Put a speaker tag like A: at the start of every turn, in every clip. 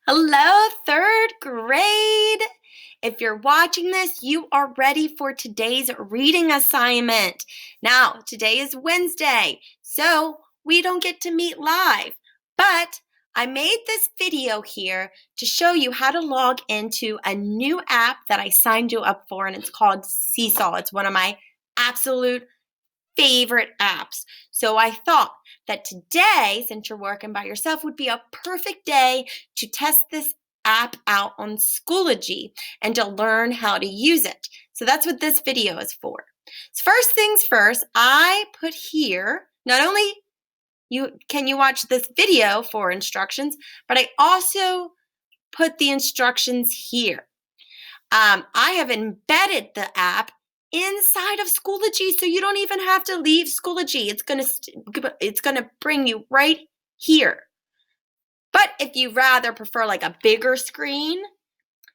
A: Hello, third grade. If you're watching this, you are ready for today's reading assignment. Now, today is Wednesday, so we don't get to meet live, but I made this video here to show you how to log into a new app that I signed you up for, and it's called Seesaw. It's one of my absolute favorite apps. So I thought that today, since you're working by yourself, would be a perfect day to test this app out on Schoology and to learn how to use it. So that's what this video is for. So first things first, I put here, not only can you watch this video for instructions, but I also put the instructions here. I have embedded the app inside of Schoology, so you don't even have to leave Schoology. It's gonna bring you right here. But if you rather prefer like a bigger screen,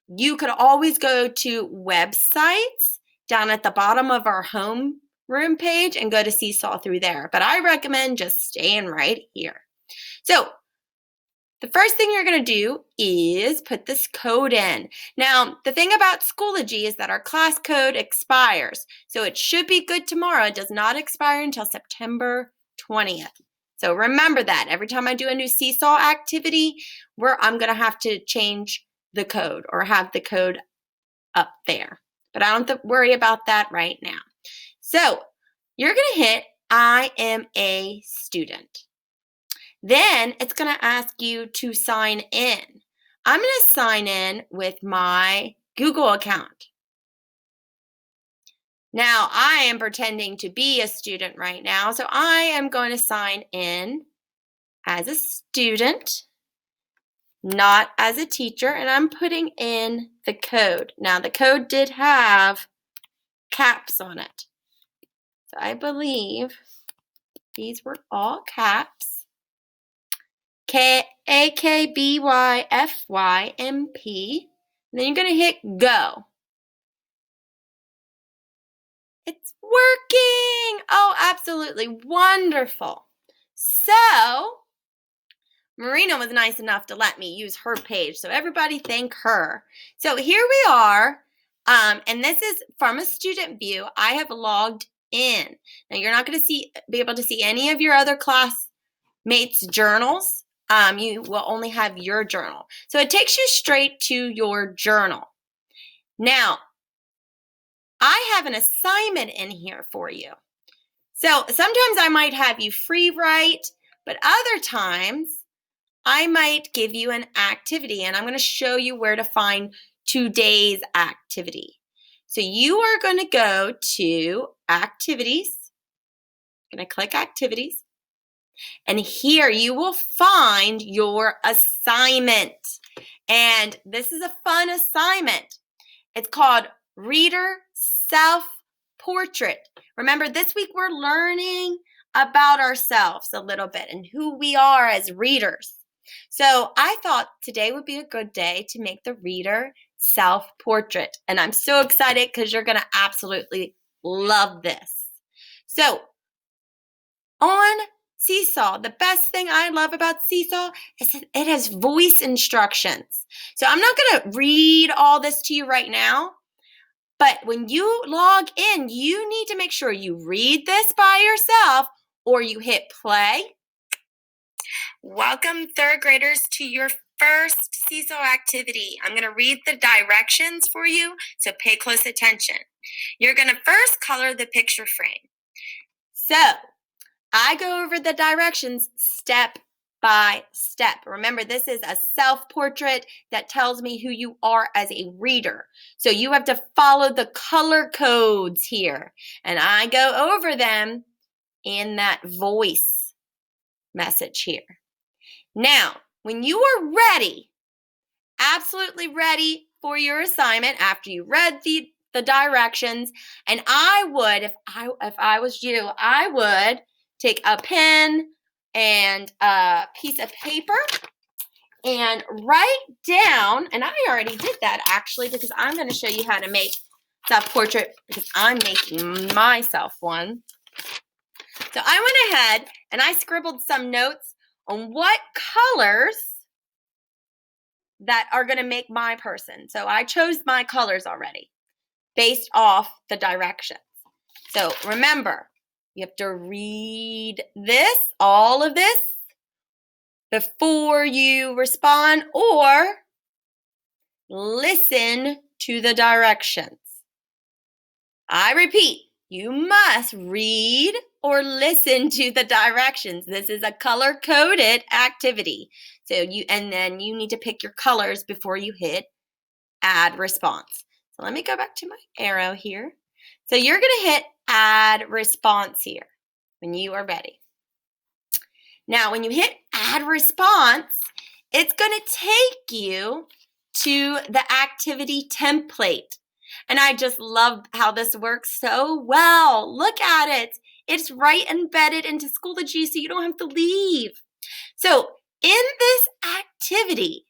A: you could always go to websites down at the bottom of our home room page and go to Seesaw through there. But I recommend just staying right here. So the first thing you're going to do is put this code in. Now, the thing about Schoology is that our class code expires. So it should be good tomorrow. It does not expire until September 20th. So remember that. Every time I do a new Seesaw activity, I'm going to have to change the code or have the code up there. But I don't have to worry about that right now. So you're going to hit I am a student. Then it's going to ask you to sign in. I'm going to sign in with my Google account. Now, I am pretending to be a student right now, so I am going to sign in as a student, not as a teacher, and I'm putting in the code. Now, the code did have caps on it. So I believe these were all caps. AKBYFYMP. And then you're going to hit go. It's working! Oh, absolutely wonderful. So, Marina was nice enough to let me use her page. So everybody thank her. So here we are. And this is from a student view. I have logged in. Now you're not going to be able to see any of your other classmates' journals. You will only have your journal. So it takes you straight to your journal. Now, I have an assignment in here for you. So sometimes I might have you free write, but other times I might give you an activity, and I'm going to show you where to find today's activity. So you are going to go to activities. I'm going to click activities. And here you will find your assignment. And this is a fun assignment. It's called Reader Self-Portrait. Remember, this week we're learning about ourselves a little bit and who we are as readers. So I thought today would be a good day to make the reader self-portrait. And I'm so excited because you're going to absolutely love this. So on Seesaw, the best thing I love about Seesaw is that it has voice instructions. So I'm not going to read all this to you right now, but when you log in, you need to make sure you read this by yourself or you hit play. Welcome, third graders, to your first Seesaw activity. I'm going to read the directions for you, so pay close attention. You're going to first color the picture frame. So I go over the directions step by step. Remember, this is a self-portrait that tells me who you are as a reader. So you have to follow the color codes here. And I go over them in that voice message here. Now, when you are ready, absolutely ready for your assignment after you read the directions, and I would, if I was you, I would take a pen and a piece of paper and write down, and I already did that actually because I'm going to show you how to make self-portrait because I'm making myself one. So I went ahead and I scribbled some notes on what colors that are going to make my person. So I chose my colors already based off the directions. So remember, you have to read this, all of this, before you respond, or listen to the directions. I repeat, you must read or listen to the directions. This is a color-coded activity. And then you need to pick your colors before you hit add response. So let me go back to my arrow here. So you're going to hit add response here when you are ready. Now, when you hit add response, it's going to take you to the activity template. And I just love how this works so well. Look at it. It's right embedded into Schoology, so you don't have to leave. So in this activity,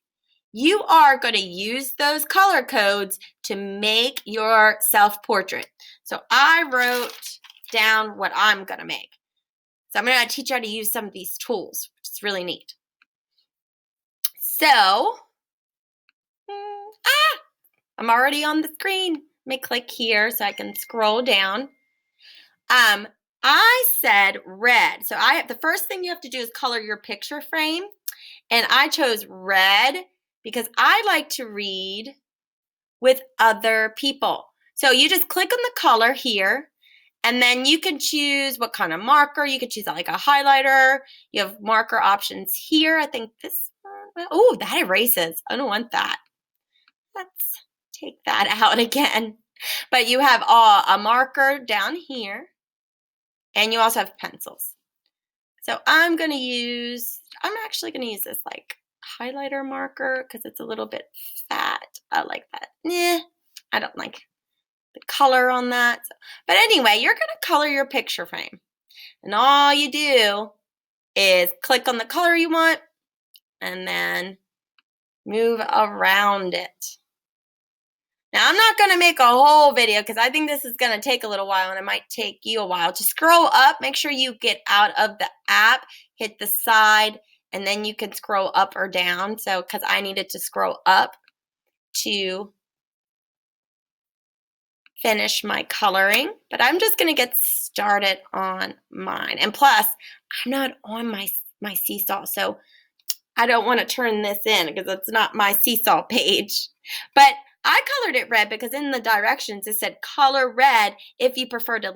A: you are going to use those color codes to make your self-portrait. So I wrote down what I'm going to make. So I'm going to teach you how to use some of these tools, which is really neat. So, I'm already on the screen. Let me click here so I can scroll down. I said red. So the first thing you have to do is color your picture frame. And I chose red because I like to read with other people. So you just click on the color here, and then you can choose what kind of marker. You could choose like a highlighter. You have marker options here. I think this one, oh, that erases. I don't want that. Let's take that out again. But you have a marker down here, and you also have pencils. So I'm actually going to use this like highlighter marker because it's a little bit fat. I like that. I don't like the color on that. But anyway, you're going to color your picture frame. And all you do is click on the color you want and then move around it. Now, I'm not going to make a whole video because I think this is going to take a little while and it might take you a while. Just scroll up. Make sure you get out of the app, hit the side, and then you can scroll up or down. So, because I needed to scroll up to finish my coloring. But I'm just going to get started on mine. And plus, I'm not on my Seesaw, so I don't want to turn this in because it's not my Seesaw page. But I colored it red because in the directions it said color red if you prefer to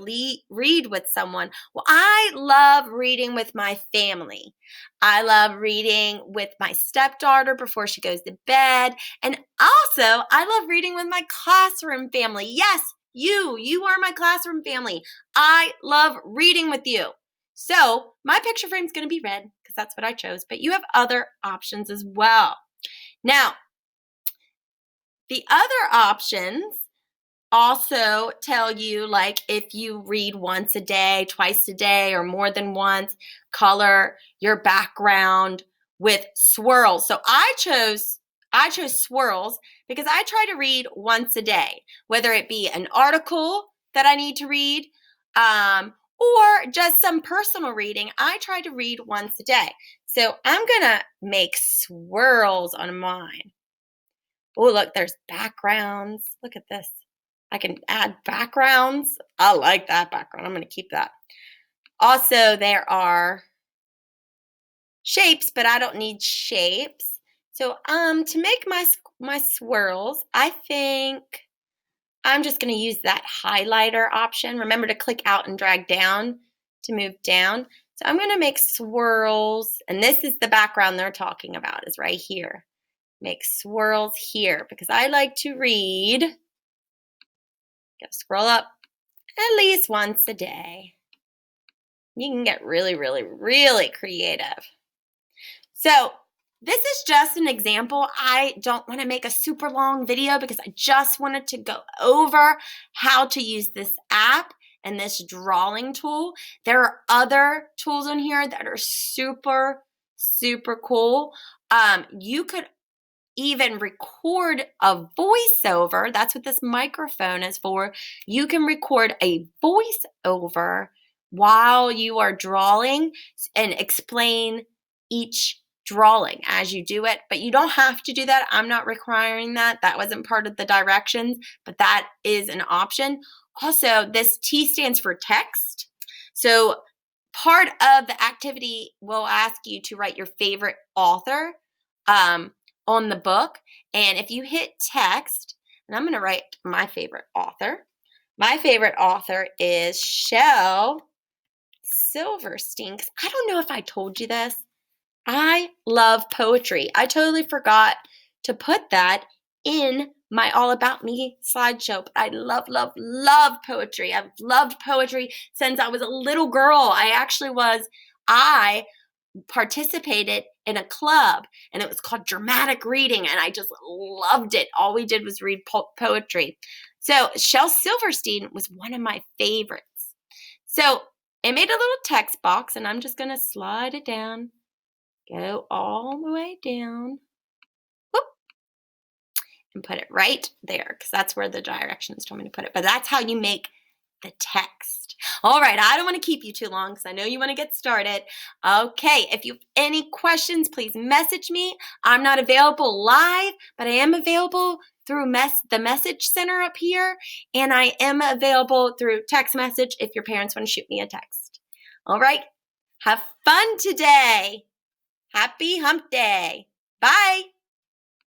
A: read with someone. Well, I love reading with my family. I love reading with my stepdaughter before she goes to bed. And also, I love reading with my classroom family. Yes, you are my classroom family. I love reading with you. So my picture frame is going to be red because that's what I chose, but you have other options as well. Now, the other options also tell you, like, if you read once a day, twice a day, or more than once, color your background with swirls. So I chose swirls because I try to read once a day, whether it be an article that I need to read, or just some personal reading. I try to read once a day. So I'm gonna make swirls on mine. Oh, look, there's backgrounds. Look at this. I can add backgrounds. I like that background. I'm going to keep that. Also, there are shapes, but I don't need shapes. So to make my swirls, I think I'm just going to use that highlighter option. Remember to click out and drag down to move down. So I'm going to make swirls, and this is the background they're talking about, is right here. Make swirls here because I like to read. Gotta scroll up at least once a day. You can get really, really, really creative. So this is just an example. I don't want to make a super long video because I just wanted to go over how to use this app and this drawing tool. There are other tools in here that are super, super cool. You could even record a voiceover. That's what this microphone is for. You can record a voiceover while you are drawing and explain each drawing as you do it, but you don't have to do that. I'm not requiring that. That wasn't part of the directions, but that is an option. Also, this T stands for text. So part of the activity will ask you to write your favorite author on the book. And if you hit text, and I'm going to write my favorite author. My favorite author is Shel Silverstein. I don't know if I told you this. I love poetry. I totally forgot to put that in my All About Me slideshow. But I love, love, love poetry. I've loved poetry since I was a little girl. I participated in a club, and it was called dramatic reading, and I just loved it. All we did was read poetry. So Shel Silverstein was one of my favorites. So I made a little text box, and I'm just going to slide it down. Go all the way down. Whoop, and put it right there, because that's where the directions told me to put it. But that's how you make the text. All right, I don't want to keep you too long because I know you want to get started. Okay, if you have any questions, please message me. I'm not available live, but I am available through the message center up here, and I am available through text message if your parents want to shoot me a text. All right, have fun today. Happy Hump Day. Bye.